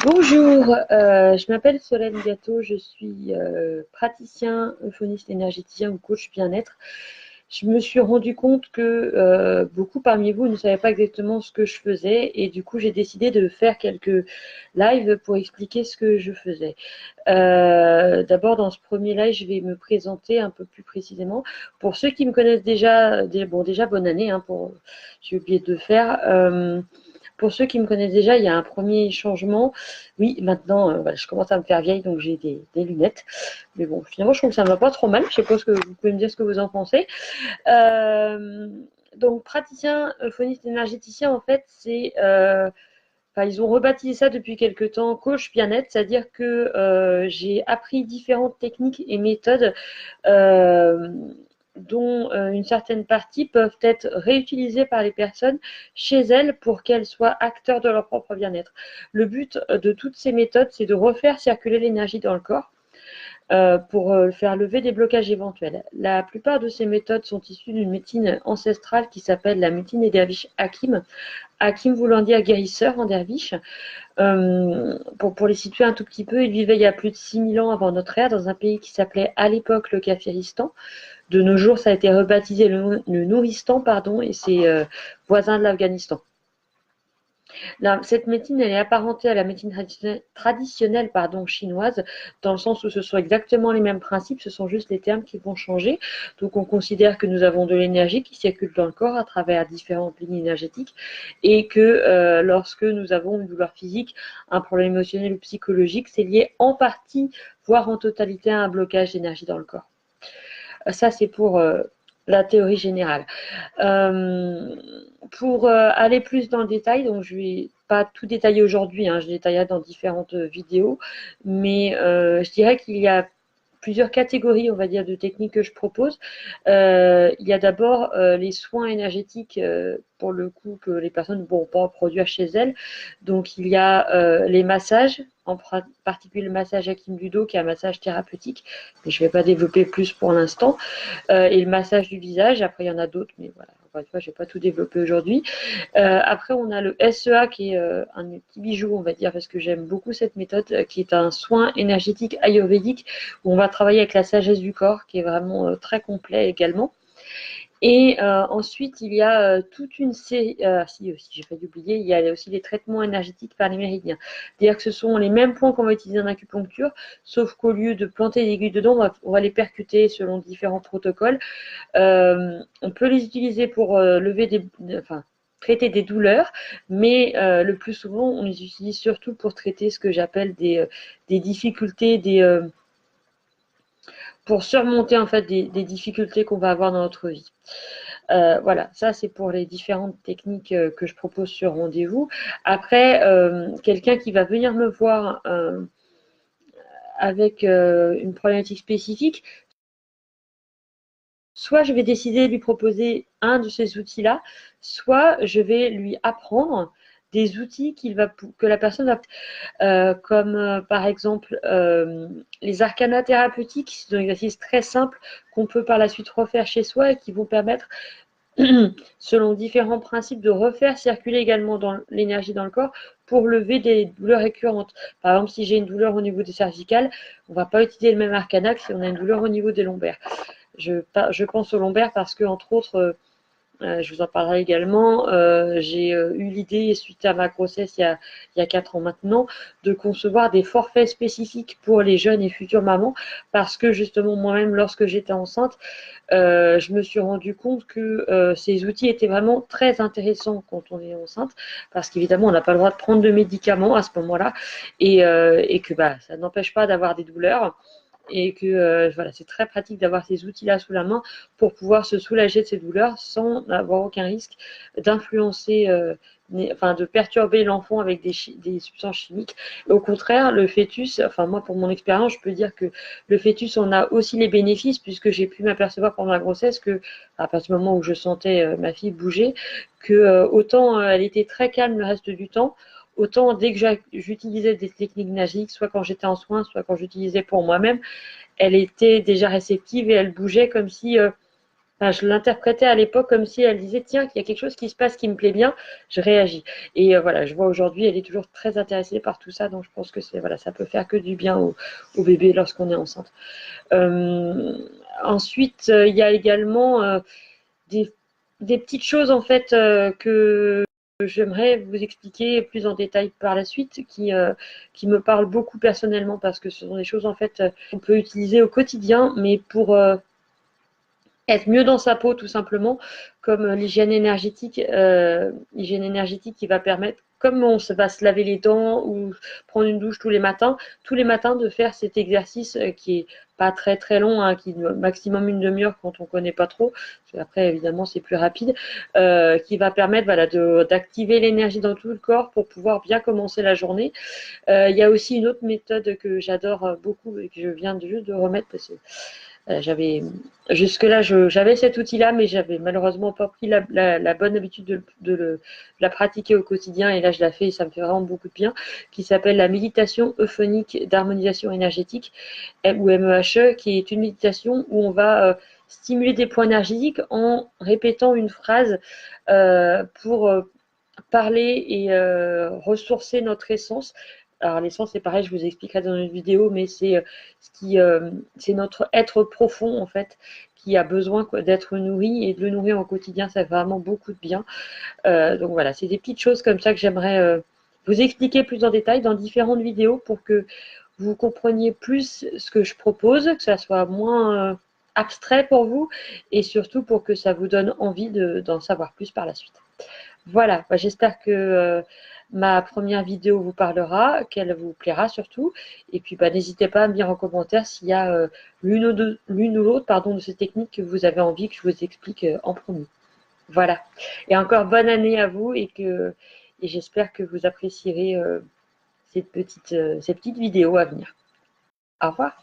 Bonjour, je m'appelle Solène Gâteau, je suis praticien, euphoniste énergéticien ou coach bien-être. Je me suis rendu compte que beaucoup parmi vous ne savaient pas exactement ce que je faisais et du coup j'ai décidé de faire quelques lives pour expliquer ce que je faisais. D'abord dans ce premier live je vais me présenter un peu plus précisément. Pour ceux qui me connaissent déjà, déjà bonne année, hein, j'ai oublié de le faire. Pour ceux qui me connaissent déjà, il y a un premier changement. Oui, maintenant, voilà, je commence à me faire vieille, donc j'ai des lunettes. Mais bon, finalement, je trouve que ça ne va pas trop mal. Je sais pas ce que vous pouvez me dire ce que vous en pensez. Euh, donc, praticien, euphoniste énergéticien, en fait, c'est... Enfin, ils ont rebaptisé ça depuis quelques temps coach bien-être, c'est-à-dire que j'ai appris différentes techniques et méthodes euh, dont une certaine partie peuvent être réutilisées par les personnes chez elles pour qu'elles soient acteurs de leur propre bien-être. Le but de toutes ces méthodes, c'est de refaire circuler l'énergie dans le corps pour faire lever des blocages éventuels. La plupart de ces méthodes sont issues d'une médecine ancestrale qui s'appelle la médecine des derviches Hakim. Hakim voulant dire guérisseur en derviche. Pour les situer un tout petit peu, ils vivaient il y a plus de 6000 ans avant notre ère dans un pays qui s'appelait à l'époque le Kafiristan. De nos jours, ça a été rebaptisé le Nouristan, pardon, et c'est voisin de l'Afghanistan. Cette médecine, elle est apparentée à la médecine traditionnelle chinoise, dans le sens où ce sont exactement les mêmes principes, ce sont juste les termes qui vont changer. Donc on considère que nous avons de l'énergie qui circule dans le corps à travers différentes lignes énergétiques et que lorsque nous avons une douleur physique, un problème émotionnel ou psychologique, c'est lié en partie, voire en totalité, à un blocage d'énergie dans le corps. Ça, c'est pour la théorie générale. Pour aller plus dans le détail, donc je ne vais pas tout détailler aujourd'hui, hein, je détaillerai dans différentes vidéos, mais je dirais qu'il y a plusieurs catégories, on va dire, de techniques que je propose. Il y a d'abord les soins énergétiques, pour le coup, que les personnes ne pourront pas produire chez elles. Donc, il y a les massages, en particulier le massage Hakim Ludo, qui est un massage thérapeutique, mais je ne vais pas développer plus pour l'instant. Et le massage du visage, après, il y en a d'autres, mais voilà. Encore une fois, je ne vais pas tout développer aujourd'hui. Après, on a le SEA qui est un petit bijou, on va dire, parce que j'aime beaucoup cette méthode, qui est un soin énergétique ayurvédique où on va travailler avec la sagesse du corps, qui est vraiment très complet également. Et ensuite, il y a toute une série, si aussi, j'ai failli oublier, il y a aussi les traitements énergétiques par les méridiens. C'est-à-dire que ce sont les mêmes points qu'on va utiliser en acupuncture, sauf qu'au lieu de planter des aiguilles dedans, on va les percuter selon différents protocoles. On peut les utiliser pour traiter des douleurs, mais le plus souvent, on les utilise surtout pour traiter ce que j'appelle des difficultés, pour surmonter en fait des difficultés qu'on va avoir dans notre vie. Voilà, ça c'est pour les différentes techniques que je propose sur rendez-vous. Après, quelqu'un qui va venir me voir avec une problématique spécifique, soit je vais décider de lui proposer un de ces outils-là, soit je vais lui apprendre des outils que la personne va, comme par exemple les arcanas thérapeutiques, qui sont des exercices très simples qu'on peut par la suite refaire chez soi et qui vont permettre, selon différents principes, de refaire circuler également l'énergie dans le corps pour lever des douleurs récurrentes. Par exemple, si j'ai une douleur au niveau des cervicales, on ne va pas utiliser le même arcana que si on a une douleur au niveau des lombaires. Je pense aux lombaires parce que, entre autres, je vous en parlerai également, j'ai eu l'idée, suite à ma grossesse il y a 4 ans maintenant, de concevoir des forfaits spécifiques pour les jeunes et futures mamans, parce que justement moi-même, lorsque j'étais enceinte, je me suis rendu compte que ces outils étaient vraiment très intéressants quand on est enceinte, parce qu'évidemment on n'a pas le droit de prendre de médicaments à ce moment-là, et que ça n'empêche pas d'avoir des douleurs. Et que voilà, c'est très pratique d'avoir ces outils-là sous la main pour pouvoir se soulager de ces douleurs sans avoir aucun risque d'influencer, de perturber l'enfant avec des substances chimiques. Au contraire, le fœtus, enfin moi pour mon expérience, je peux dire que le fœtus en a aussi les bénéfices, puisque j'ai pu m'apercevoir pendant la grossesse que, à partir du moment où je sentais ma fille bouger, que autant elle était très calme le reste du temps, autant dès que j'utilisais des techniques magiques, soit quand j'étais en soins, soit quand j'utilisais pour moi-même, elle était déjà réceptive et elle bougeait comme si enfin, je l'interprétais à l'époque comme si elle disait, tiens, il y a quelque chose qui se passe qui me plaît bien, je réagis. Et voilà, je vois aujourd'hui, elle est toujours très intéressée par tout ça, donc je pense que voilà, ça peut faire que du bien au bébé lorsqu'on est enceinte. Ensuite, il y a également des petites choses en fait que j'aimerais vous expliquer plus en détail par la suite, qui me parlent beaucoup personnellement, parce que ce sont des choses en fait qu'on peut utiliser au quotidien, mais pour être mieux dans sa peau tout simplement, comme l'hygiène énergétique qui va permettre, comme on va se laver les dents ou prendre une douche tous les matins de faire cet exercice qui est pas très très long, hein, qui maximum une demi-heure quand on connaît pas trop, après évidemment c'est plus rapide, qui va permettre voilà, d'activer l'énergie dans tout le corps pour pouvoir bien commencer la journée. Il y a aussi une autre méthode que j'adore beaucoup et que je viens juste de remettre, parce que jusque-là, j'avais cet outil-là, mais j'avais malheureusement pas pris la bonne habitude de la pratiquer au quotidien. Et là, je la fais et ça me fait vraiment beaucoup de bien, qui s'appelle la méditation euphonique d'harmonisation énergétique, ou MEHE, qui est une méditation où on va stimuler des points énergétiques en répétant une phrase pour parler et ressourcer notre essence. Alors l'essence, c'est pareil, je vous expliquerai dans une vidéo, mais c'est notre être profond en fait qui a besoin d'être nourri, et de le nourrir au quotidien, ça fait vraiment beaucoup de bien. Donc voilà, c'est des petites choses comme ça que j'aimerais vous expliquer plus en détail dans différentes vidéos pour que vous compreniez plus ce que je propose, que ça soit moins abstrait pour vous, et surtout pour que ça vous donne envie d'en savoir plus par la suite. Voilà, j'espère que ma première vidéo vous parlera, qu'elle vous plaira surtout. Et puis n'hésitez pas à me dire en commentaire s'il y a l'une ou l'autre de ces techniques que vous avez envie que je vous explique en premier. Voilà. Et encore bonne année à vous, et j'espère que vous apprécierez ces petites vidéos à venir. Au revoir.